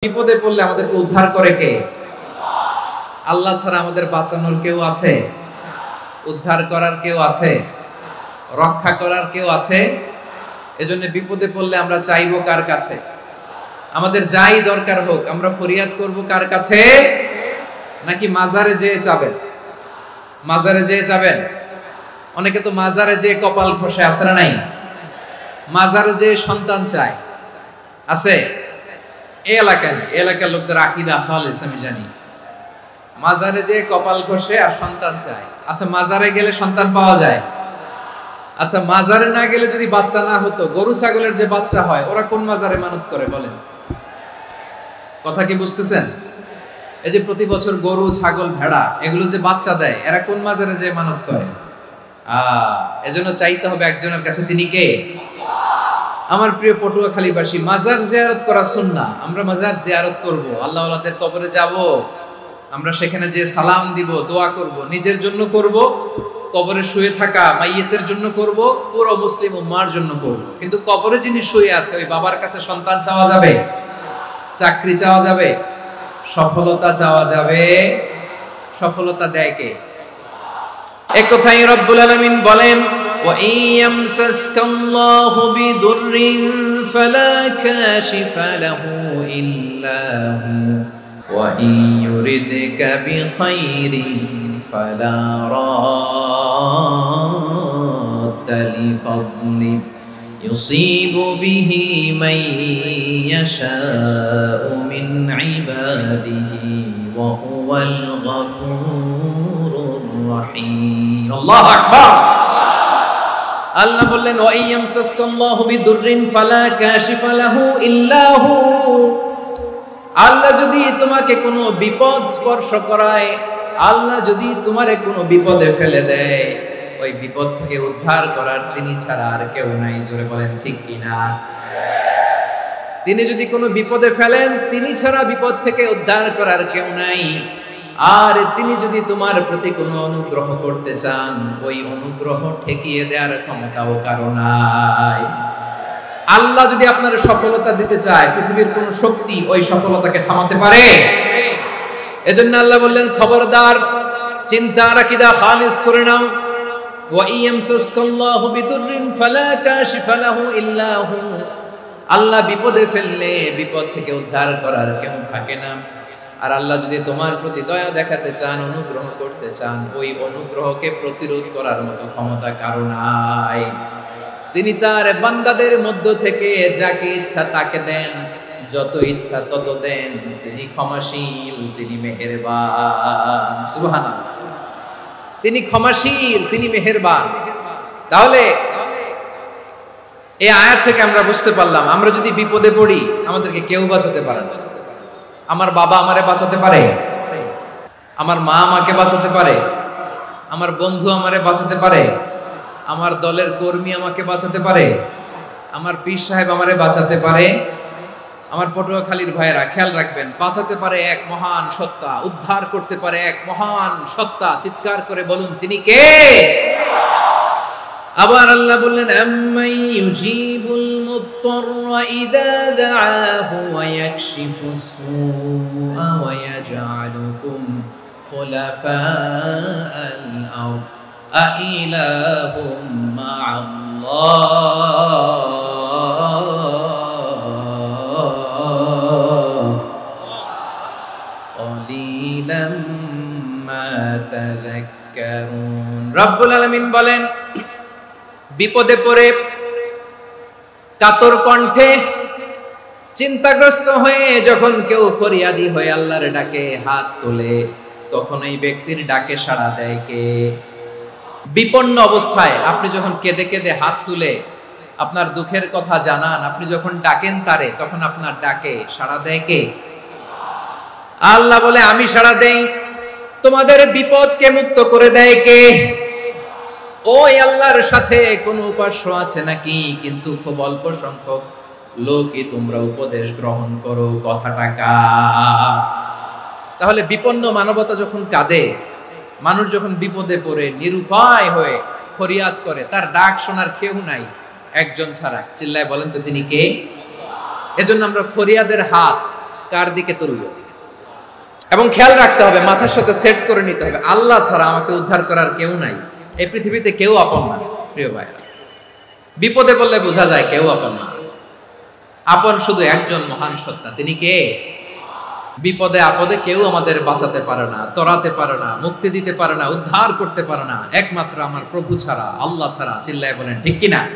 বিপদে পড়লে আমাদেরকে উদ্ধার করে কে? আল্লাহ ছাড়া আমাদের বাঁচানোর কেউ আছে? উদ্ধার করার কেউ আছে? রক্ষা করার কেউ আছে? এজন্য বিপদে পড়লে আমরা চাইবো কার কাছে? আমাদের যাই দরকার হোক আমরা ফরিয়াদ করব কার কাছে? নাকি মাজারে যেয়ে চাবেন? মাজারে যেয়ে চাবেন? অনেকে তো মাজারে যেয়ে কপাল ঘষে, আছে না নাই? মাজারে যেয়ে সন্তান চায়, আছে? এই এলাকার লোকদের আকীদা খালেস আমি জানি। মাজারে যে কপাল ঘষে আর সন্তান চায়। আচ্ছা, মাজারে গেলে সন্তান পাওয়া যায়? আচ্ছা, মাজারে না গেলে যদি বাচ্চা না হতো, গরু ছাগলের যে বাচ্চা হয় ওরা কোন মাজারে মানত করে বলেন? কথা কি বুঝতেছেন? এই যে প্রতি বছর গরু ছাগল ভেড়া এগুলো যে বাচ্চা দেয়, এরা কোন মাজারে যে মানত করে? এজন্য চাইতে হবে একজনের কাছে, তিনি কে? আমার প্রিয় পটুয়াখালীবাসী, মাজার জিয়ারত করা সুন্নাহ। আমরা মাজার জিয়ারত করব, আল্লাহ ওয়ালাদের কবরে যাব, আমরা সেখানে যে সালাম দিব, দোয়া করব, নিজের জন্য করব, কবরে শুয়ে থাকা মাইয়েতের জন্য করব, পুরো মুসলিম উম্মার জন্য করব। কিন্তু কবরে যিনি শুয়ে আছে ওই বাবার কাছে সন্তান চাওয়া যাবে? চাকরি চাওয়া যাবে? সফলতা চাওয়া যাবে? সফলতা দেয় কে? এক কথাই রব্বুল আলামিন বলেন, وَإِن يَمْسَسْكَ اللَّهُ بِضُرٍّ فَلَا كَاشِفَ لَهُ إِلَّا هُوَ وَإِن يُرِدْكَ بِخَيْرٍ فَلَا رَادَّ لِفَضْلِهِ يُصِيبُ بِهِ مَن يَشَاءُ مِنْ عِبَادِهِ وَهُوَ الْغَفُورُ الرَّحِيمُ الله أكبر। আল্লাহ বললেন, ওয়াইয়ামসাসকাল্লাহু বিদুররিন ফালা কাশিফা লাহু ইল্লা হু। আল্লাহ যদি তোমাকে কোনো বিপদ স্পর্শ করায়, আল্লাহ যদি তোমারে কোনো বিপদে ফেলে দেয়, ওই বিপদ থেকে উদ্ধার করার তিনি ছাড়া আর কেউ নাই। জোরে বলেন ঠিক কিনা? তিনি যদি কোনো বিপদে ফেলেন, তিনি ছাড়া বিপদ থেকে উদ্ধার করার কেউ নাই। আর তিনি যদি তোমার প্রতি কোনো অনুগ্রহ করতে চান, ওই অনুগ্রহ ঠেকিয়ে দেওয়ার ক্ষমতাও কারো নাই। আল্লাহ যদি আপনার সফলতা দিতে চায়, পৃথিবীর কোন শক্তি ওই সফলতাকে থামাতে পারে? এজন্য আল্লাহ বললেন, খবরদার, চিন্তার আকীদা খালিস করে নাও। ওয়া ইয়ামসাসকাল্লাহু বিদুররিন ফালা কাশিফা লাহু ইল্লা হু। আল্লাহ বিপদে ফেললে বিপদ থেকে উদ্ধার করার কেউ থাকে না। আর আল্লাহ যদি তোমার প্রতি দয়া দেখাতে চান, অনুগ্রহ করতে চান, ওই অনুগ্রহকে প্রতিরোধ করার মতো ক্ষমতা কারো নাই। তিনি তার বান্দাদের মধ্য থেকে যাকে ইচ্ছা তাকে দেন, যত ইচ্ছা তত দেন। তিনি ক্ষমাশীল, তিনি মেহেরবান। সুবহানাল্লাহ। তিনি ক্ষমাশীল, তিনি মেহেরবান। তাহলে এই আয়াত থেকে আমরা বুঝতে পারলাম, আমরা যদি বিপদে পড়ি আমাদেরকে কেউ বাঁচাতে পারে না। আমার বাবা আমারে বাঁচাতে পারে, আমার মা আমাকে বাঁচাতে পারে, আমার বন্ধু আমারে বাঁচাতে পারে, আমার দলের কর্মী আমাকে বাঁচাতে পারে, আমার পীর সাহেব আমারে বাঁচাতে পারে। আমার পটুয়াখালীর ভাইয়েরা খেয়াল রাখবেন, বাঁচাতে পারে এক মহান সত্তা, উদ্ধার করতে পারে এক মহান সত্তা। চিৎকার করে বলুন, তিনি কে? আবার আল্লাহ বললেন, আম্মান ইউজিবুল মুফতাররা ইযা দাআহু ওয়া ইয়াকশিফুস সুআ ওয়া ইয়াজআলুকুম খুলাফাআল আরদ আইলাহুম মা'আল্লাহ ক্বালিলাম মা তাযাক্কারুন। রব্বুল আলামিন বলেন, বিপদে পড়ে কাতর কণ্ঠে চিন্তাগ্রস্ত হয়ে যখন কেউ ফরিয়াদি হয়ে আল্লাহর ডাকে হাত তোলে, তখন এই ব্যক্তির ডাকে সাড়া দেয় কে? বিপন্ন অবস্থায় আপনি যখন কেঁদে কেঁদে হাত তুলে আপনার দুঃখের কথা জানান, আপনি যখন ডাকেন তারে, তখন আপনার ডাকে সাড়া দেয় কে? আল্লাহ বলে, আমি সাড়া দেই। তোমাদের বিপদকে মুক্ত করে দেয় কে? ওই আল্লাহর সাথে কোন উপাস্য আছে নাকি? কিন্তু খুব অল্প সংখ্যক লোকই তোমরা উপদেশ গ্রহণ করো। কথাটা কার? তাহলে বিপন্ন মানবতা যখন কাঁদে, মানুষ যখন বিপদে পড়ে নিরুপায় হয়ে ফরিয়াদ করে, তার ডাক শোনার কেউ নাই একজন ছাড়া। চিল্লায় বলেন তো তিনি কে? এজন্য আমরা ফরিয়াদের হাত কার দিকে তুলব। এবং খেয়াল রাখতে হবে, মাথার সাথে সেট করে নিতে হবে, আল্লাহ ছাড়া আমাকে উদ্ধার করার কেউ নাই। এই পৃথিবীতে কেউ আপন না প্রিয় ভাইরা। বিপদে বললে বোঝা যায় কেউ আপন না। আপন শুধু একজন মহান সত্তা, তিনি কে? বিপদে আপদে কেউ আমাদের বাঁচাতে পারে না, তরাতে পারে না, মুক্তি দিতে পারে না, উদ্ধার করতে পারে না, একমাত্র আমার প্রভু ছাড়া, আল্লাহ ছাড়া। চিল্লায় বলেন ঠিক কিনা?